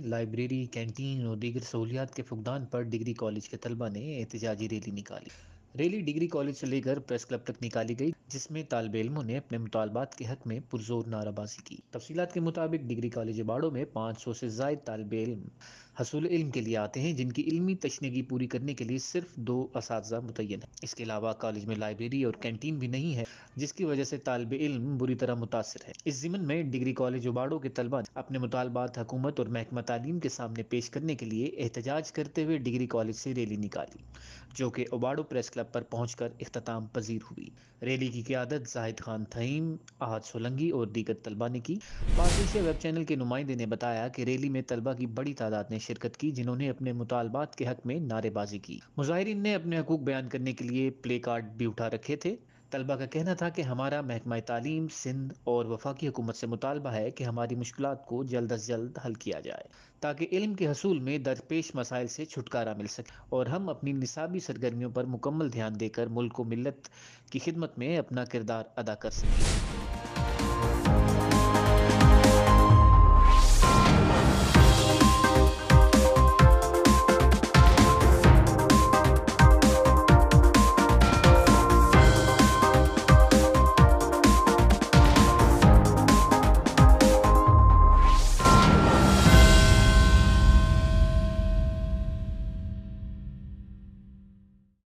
Library, canteen اور دیگر سہولیات کے فقدان پر ڈگری کالج کے طلبہ نے احتجاجی ریلی نکالی۔ ریلی ڈگری کالج سے لے کر پریس کلب تک نکالی گئی، جس میں طالب علموں نے اپنے مطالبات کے حق میں پرزور نعرہ بازی کی۔ تفصیلات کے مطابق ڈگری کالج باڑوں میں 500 سے زائد طالب علم حصول علم کے لیے آتے ہیں، جن کی علمی تشنگی پوری کرنے کے لیے صرف 2 اساتذہ متعین ہیں۔ اس کے علاوہ کالج میں لائبریری اور کینٹین بھی نہیں ہے، جس کی وجہ سے طالب علم بری طرح متاثر ہے۔ اس ضمن میں ڈگری کالج باڑوں کے طلبہ نے اپنے مطالبات حکومت اور محکمہ تعلیم کے سامنے پیش کرنے کے لیے احتجاج کرتے ہوئے ڈگری کالج سے ریلی نکالی، جو کہ اوباڑو پریس کلب پر پہنچ کر اختتام پذیر ہوئی۔ ریلی کی قیادت زاہد خان تھئیم، احد سولنگی اور دیگر طلبہ نے کی۔ پاک ایشیا ویب چینل کے نمائندے نے بتایا کہ ریلی میں طلبہ کی بڑی تعداد نے شرکت کی، جنہوں نے اپنے مطالبات کے حق میں نعرے بازی کی۔ مظاہرین نے اپنے حقوق بیان کرنے کے لیے پلے کارڈ بھی اٹھا رکھے تھے۔ طلبہ کا کہنا تھا کہ ہمارا محکمہ تعلیم سندھ اور وفاقی حکومت سے مطالبہ ہے کہ ہماری مشکلات کو جلد از جلد حل کیا جائے، تاکہ علم کے حصول میں درپیش مسائل سے چھٹکارا مل سکے اور ہم اپنی نصابی سرگرمیوں پر مکمل دھیان دے کر ملک و ملت کی خدمت میں اپنا کردار ادا کر سکیں۔